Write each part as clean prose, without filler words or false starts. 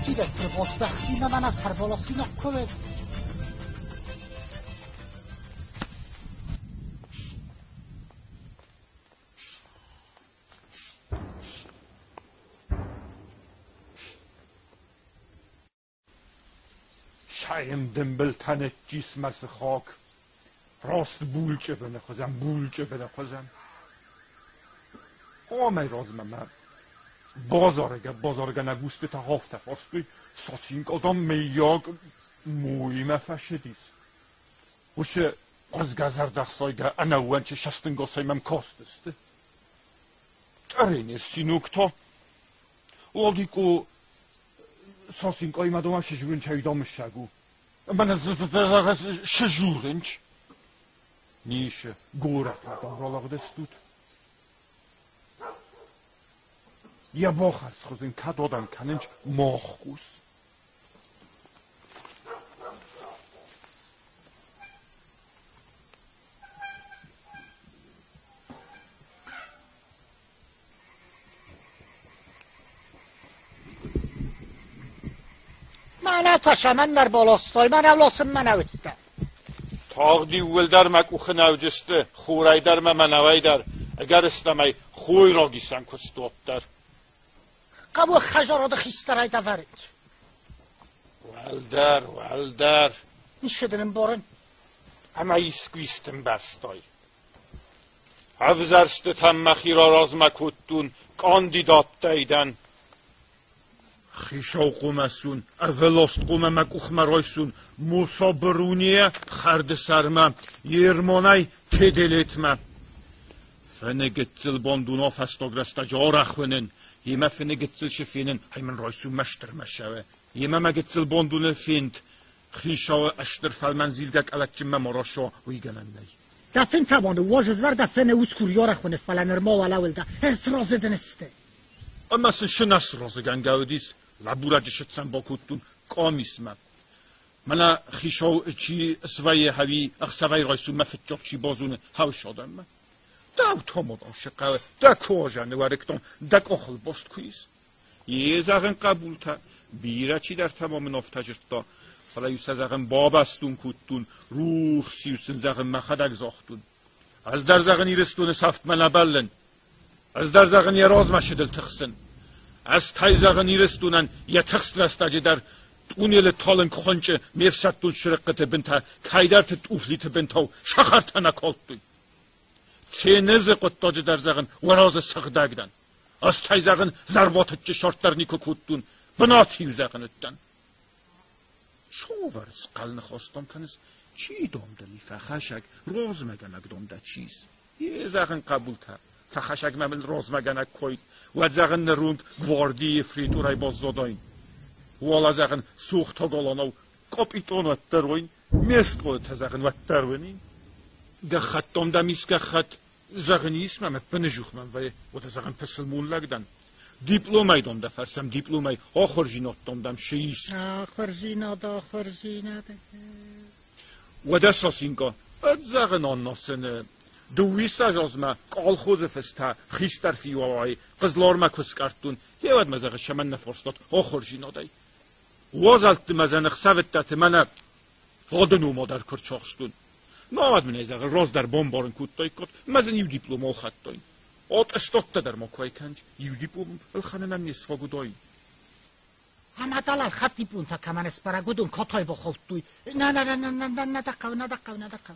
Direktör Bosbachtina bana karbolasına koydu. شایم دنبال تن جسم از خاک راست بولچه بنخوزم آمای رازمم بازارگا نگوست تا هافته فاستوی ساسینک آدم میاگ مویمه فشدیس وشه از گذر دخصایگه انوان چه شستنگا سایمم کاستسته ترینه سینوکتا ولدیکو ساسینک آیمدم هم شجورن چایدامش شگو من از شجورنچ نیشه گورک آدم را لغدستود یا باخر خوزین کد آدم کننچ ماخگوز Mənə taşa, mən در بالاستای، من اولاسım mənə ötdə. تاق دیول در مکوخ نوجسته خورای در منوی در اگر استمی خوی را گیسن کستوب در قبو خجاراdı خیسترای da verint. Velder. Nişedinin borun? Ama iskvistim bestay. Havzerste temmexi را راز مکوتون کاندیدات دیدن خیشاو قومسون اولست قوم مکوخ مرایسون موسا برونیه خرد سرمم یرمانای تدلیتمم فنگتزل باندونا فستاگرستا جا رخونن یما فنگتزل شفینن هیمن رایسون مشتر مشوه یما مگتزل باندونه فیند خیشاو اشتر فالمنزیلگک الکجمه مراشا ویگنن نی دفن تبانده واجزور دفن اوزکوریا رخونه فلنرما ولول ده هرس رازدن استه اما شناس رازگن گاودیس لابوراجی شتسن با کتون کامیسمم منا خیشاو چی سوای هوی اخسوای رایسون مفتجاب چی بازونه هاو شادم من داو تامود آشقه دا کواجنه ورکتون دا اخل باست کویز یه زغن قبول تا بیره چی در تمام نافتجرد دا حالا یوسه زغن بابستون کتون روح سیوسن زغن مخدک زاختون از در زغن ایرستون سفت منبلن از در زغن یه راز مشدل تخسن از تای زغن ایرستونن یه تخست رستجه در اون یه تالن خونچه میفستون شرقت بنتا کایدرت توفلیت بنتاو شخرت نکالتوی چه نزه قطاجه در زغن وراز سخدگدن از تای زغن زرواتت چه شارت در نیکو کتون بناتیو زغن اتدن شو ورز قلن خواستم کنز چی دامدلی فخشک راز مگنک دامده چیز یه زغن قبول تا فخشک ممل راز مگنک کوید و زغن نرونگ گواردی فریتورای باز زداین والا زغن سوخت ها گالانو کاپیتان وطروین میست قوید زغن وطروینین ده خط دامده میسکه خط زغنیست ممت بنجوخ من و ده زغن پسلمون لگدن دیپلومای دامده فرسم دیپلومای آخرجینات دامدم شیست آخرجینات و ده ساسینگا اد زغن آن ناسنه دویست از ما کال خوز فسته خیستر فیوای قزلار ما کس کردون یه ود مزاق شمن نفرستاد آخرجینادای وازلت مزنخ سوتت منه فادنو مادر کرچاخستون نامد من ایزاق راز در بامبارن کودتای کد مزن یو دیپلوم آل خطتاین آت استاکتا در ما کوای کنج یو دیپلوم الخانه من نیست فاگوداین همه دلال خط دیپلوم تا کمان اسپراگودون کتای با خوفتوی نه دقاو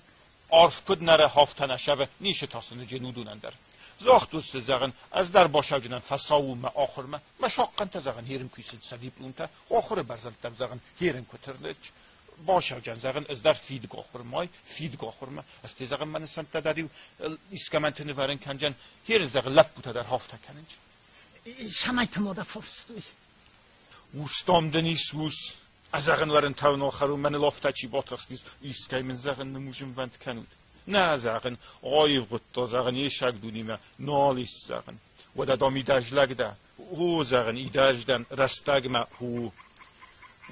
عرف کد نره هافته نشوه نیشه تاسن جنودونن در زاخت دوست زغن از در باشاو جنن فساو ما آخر ما مشاقن تا زغن هیرم کیسید سدیپلوم تا آخر برزند در زغن هیرم کترنج باشاو جن زغن از در فیدگ آخر مای فیدگ آخر ما از تی زغن من سمت داریو اسکامنت نورن کنجن هیر زغن لب بوتا در هافته کننج شمایت ماده فرستوی وستام دنیس وست از زغن ورن تاون آخرون من لافته چی باطرخیز ایسکای من زغن نموجم وند کنود نه زغن آیو قطا زغن یه شک دونیم نالیست زغن و دا دامی دجلگ ده هو زغن ای دجدن رستگ ما هو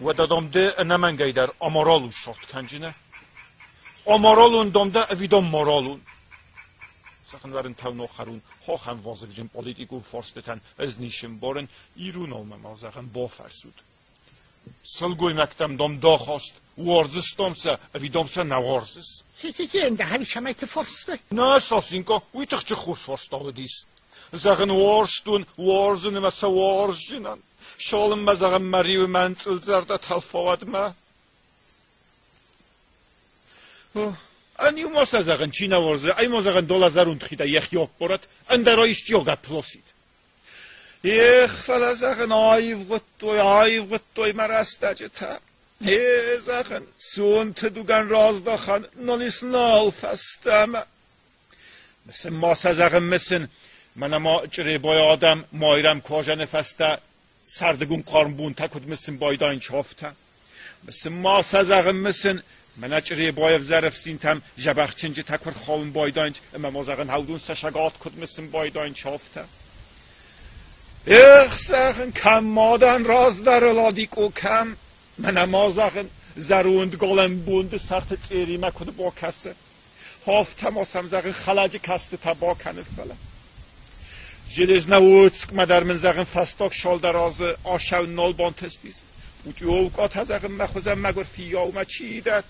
و دا دام ده نمنگی در امارالون شارت کنجنه امارالون دام ده اویدام مارالون زغن ورن تاون آخرون ها هم وازگ جم پالیتیکو فارستتن از نیشم بارن ایرون آمم زغن با فرسود Sılgoy mektem dom dağast. Uarzıstomsa, evidomsa nawarzıs. Sende havi şamaytı forstu. Na Sosinko, uitigtje goed voorstellen dies. Zeggen woorstun, woorzen met ze woorzinan. Scholem me zeggen Mariu mensel dat halfawad me. En je moet zeggen, China worze, en je moet zeggen $1 giet je jok borat, en daar is yoga plosit. Ich will sagen, ai wutoi marastage ta. He zeggen, zo'n te dugan razdachen, non is nal fastama. Mesela masa zeggen misin, mana ma çire boy adam mayram kojan fasta sardıgun karmbun takud misin boydan çofta. Mesela masa zeggen misin, mana çire boy zarf sintam jabaxçinci takur xolun boydan, ama ma zeggen haudun saşagat kud misin boydan çofta. Ich sagen, kam madan razdar ladik o kam. Mana ma zeggen, zarund golem bund sart tseri ma kud bo kasse. Hafta masam zeggen khalaji kaste tabakan fala. Железноводск мадармен zeggen фасток шолдаразы ашау нол бонтеспис. Ут ёвкат zeggen махузам магор фияу ма чидат.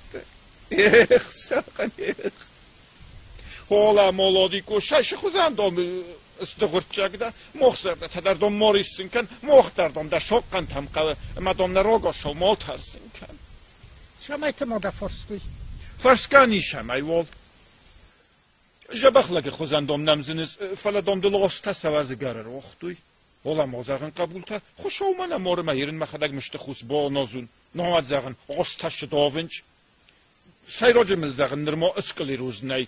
Эх сакан эх. Хола молодико шаш хузандом استغرچگدا مخزرده تدردم موریسین کن مختردم در شقن تمقل مدام نراغا شمال ترسین کن شمایت مادا فرسوی فرسکانی شمای وال جبخلگه خوزندم نمزینیز فلدام دلغاست سوازی گره روختوی ولا مازاغن قبول تا خوش اومنه مورمه یرین مخدگ مشتخوس با نازون نامد زاغن آستش داونچ سیراج مل زاغن نرما اسکلی روز نی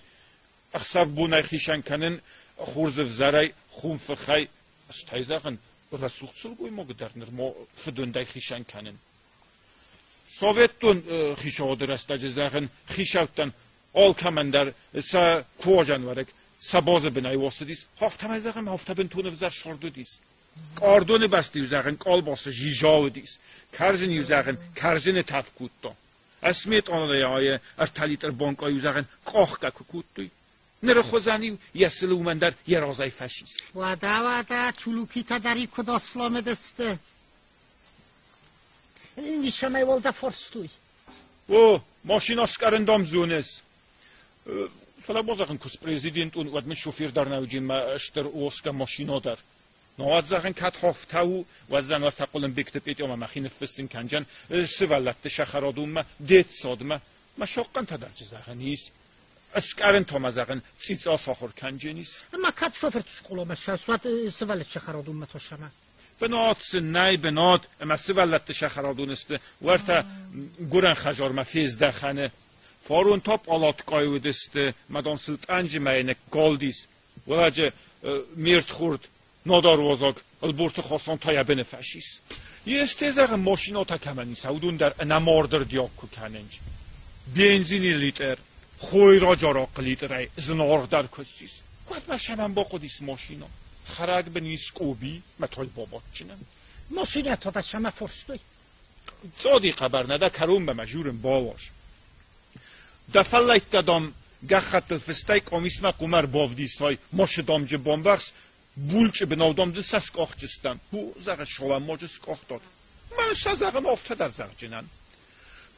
اخصاف بونای خیشن کنن خورزف زرای خون فخای استایزاغن رسوخسل گوی مگدرنر ما فدوندای خیشن کنن سوویتون خیشا درسته زاغن خیشاوتن آل کمندر سا کواجن ورک سا باز بنای واسدیس هفته میزاغن هفته بن تونه وزر شاردو دیس کاردون بستی یوزاغن کال باس جیجاو دیس کرزن یوزاغن کرزن تفکوت دا اسمیت آنه آیه ارتالیتر بانک یوزاغن کاخ ککوت دوی نره خوزانی یسل اومندر یه رازای فشیست وادا چلوکی تا داری کد اسلام دسته نیشمه والده فرستوی او ماشین اسکرندام زونس فلا بازاقن کس پریزیدنت اون ودم شوفیر در نوجین ما اشتر اوسکا ماشینا در نواد زاغن کت هفتاو وزن وقت قلم بکتب ایت اما مخین فستین کنجن سوالت شخرادون ما دیت سادمه ما شاقن تا درج زاغنیست اسکرن تا مزاغن چیز آساخور کنجنیست اما کت شوفر تشکلومه شاسوات سوالت شخرادون ما تاشمه بنات سنای بنات اما سوالت شخرادون است ورتا گرن خجار ما فیز دخنه فارون تاپ آلات قایود است مدام سلطنج مینک گالدیس ولاجه میرد خورد نادار وزاگ البورت خواستان تایه بنفشیس یه استیزاغ ماشینا تا کمانی سودون در نماردر دیاکو کننج بنزینی لیتر خوی را جاراق لیتر زنار در کسیس باید مشنم با قدیس ماشینا خرگ بنیس کوبی متای بابات چنم ماشینه تا دشمه فرستوی صادی خبر نده کرون به مجورم باواش دفلایت دادم گخت الفستایک آمیسمه قمر باودیس های ماش دامجه بامبخص بولچه بناودم دل سسک آخجستم هو زغن شوام ماجس کاخ داد من سزغن آفته در زغ جنن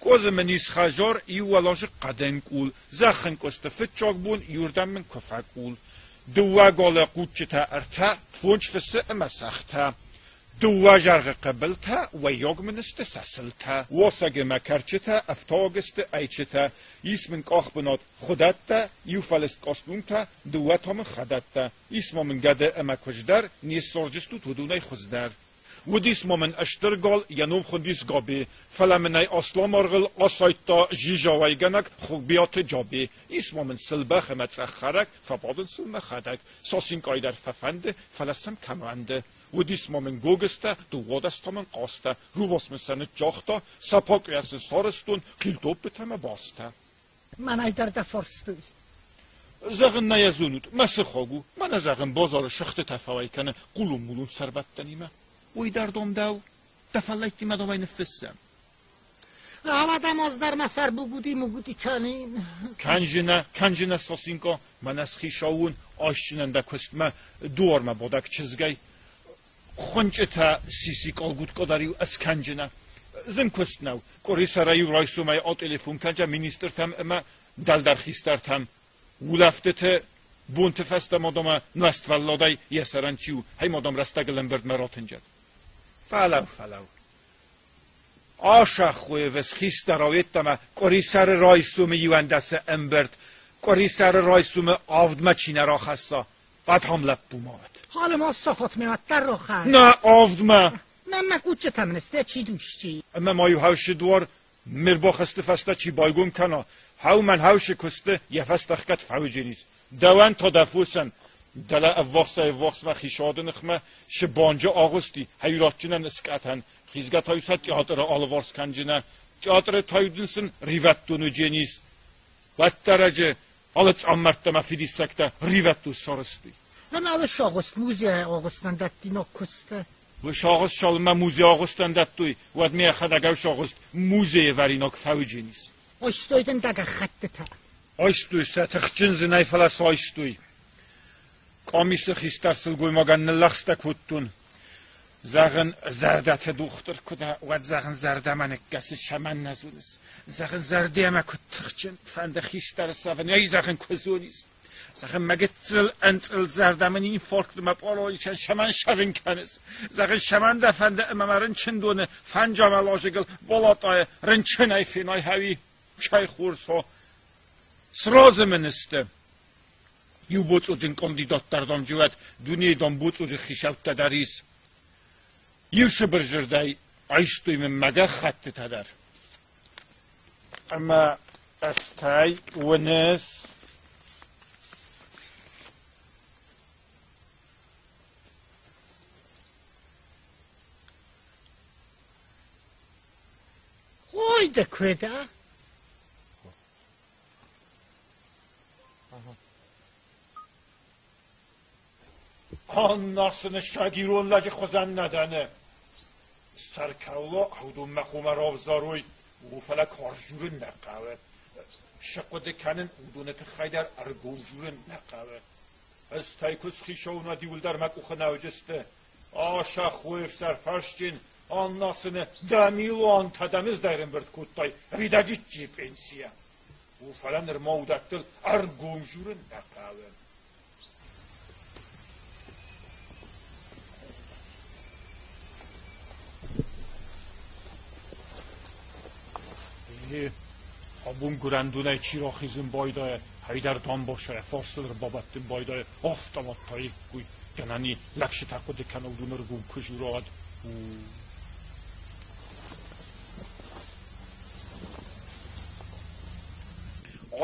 گوز منیس خجار ایو ولاج قدن کول زخن کست فتچاک بون یوردم من کفک کول دوا گاله قوچه تا ارتا فونچ فسه اما سخته دوا جرغ قبل تا و یاگ منست سسل تا واسگ مکرچه تا افتاگست ایچه تا اسمن کاخ بناد خودت تا یو فلست کاسلون تا دوا تا من خدت تا اسم من گده اما کجدر نیست سرجستو تو دونه خزدر ودیس مومن اشترگال ینوم خندیس گابی فلمنای اسلام ارغل آسایتا جیجاوی گنک خوب بیات جابی ایس مومن سلبخ متسخرک فبادن سلم خدک ساسین کایدر ففنده فلسم کمانده ودیس مومن گوگسته دو وادستا من قاسته رو واسمسن جاختا سپاک یس سارستون قیلتوب بتم باسته من ایدر دفرستوی زغن نیزونود مسخاگو من زغن بازار شخت تفاوی کنه قلوم مولون سربتنیمه وی در دو دفلایتی مدامای نفسم آمدم از در مسر بگودی کنین کنجنه ساسینکا من از خیشاون آشچننده کستمه دوارمه بادک چزگی خونچه تا سیسی کالگود کداریو از کنجنه زن کستناو کوری سرای رایسو مای آ تلفن کنجا مینیستر تام اما دل در خیستر تام ولافته بونت فست مادام نست ولادای یسرانچیو هی مادام رستگلن برد مراتنجد فلو آشا خوی وس خیستر آویتما کوری سر رایسو میوندس امبرد کوری سر رایسو می آفد ما چینه را خسا بعد هم لب بوماد حال ما سخت میاد در رو خواهد نه آفد ما نه گوچه تمنسته چی دوشتی اما مایو هاوش دوار مربا خسته فسته چی بایگم کنا هاو من هاوش کسته یه فسته خکت فوجی نیست دوان تا دفوسن دل افواقس ما خیشادن اخمه شبانجا آغستی هیراتچنن اسکاتن خیزگت هایوسد تیاتر آلوارس کنجنه تیاتر تایدنسن ریوت دونو جنیز وقت درجه حالت امرت ما فیدیسکته ریوت دو سارستی لما به شاغست موزی آغستن دتی نکسته و شاغست شالما موزی آغستن دتوی و می خداگاو شاغست موزی وریناک فوجی نیست آیستویدن دگه خطه تا آیستوی ستخچن زنای فلاس آیستوی کامیس خیستر سلگوی مگن نلخسته کتون زغن زردت دختر کده و زغن زرده من گس شمن نزونست زغن زرده ما کتخچن فنده خیستر سفن یا زغن کزونیست زغن مگه تل انتل زرده من این فالک دم پارایی چن شمن شوین کنست زغن شمن دفنده امامرن چن دونه فن جامل آشگل بالاتای رنچن ای فینای هوی چای خورس ها سراز منسته یو بوت او جن کاندیدات دردام جوت دنیای دام بوت او خیشوت تدریس یو شبرجردای ایستوی من مگه خط تدر اما استای ونس اوی دکویده آن ناسن شاگیرون لجه خوزن ندانه سرکولا هودون مخومه رافزاروی و فلک هارجورن نقاوه شقوده کنن هودونت خیدر ارگوجورن نقاوه از تایکوز خیشونا دیول در مکوخه نوجسته آشا خویف سرفرشچین آن ناسن دمیلو آن تدمیز دایرن برد کودتای ریداجی جی پنسیه و فلن ارماودتل ارگوجورن نقاوه habun gurandune çiraxizin boyda haydar tam boşa farsılır babattin boyda aftamat tayik kuy ganani lakşı takıdı kanudunur gum kujurad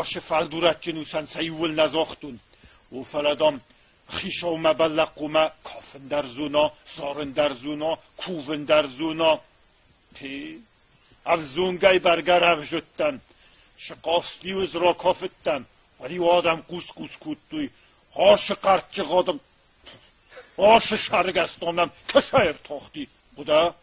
آش فلدورت جنوسن سیول نزاختون و فلدام خیشا و مبلقومه کافن در زونا زارن در زونا کوون در زونا تی افزونگای برگر افجتن شقاستی و ازرا کافتن ولی و آدم قوس کودتوی آش قرچه قادم آش شرگستانم کشایر تاختی بوده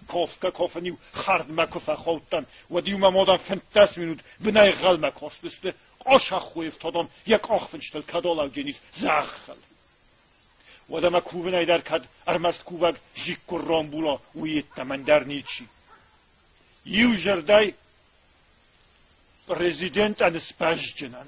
کافکه کافنیو خرد مکفه خوتن و دیوم آدم فنتس مینود بنای غل مکاستسته آش خوی افتادم یک آخفنشتل کدال او جنیز زخل و آدم کوون ایدر کد ارمست کووگ جیک رامبولا و یتمن در نیچی یو جردای پرزیدنت ان سپاش جنن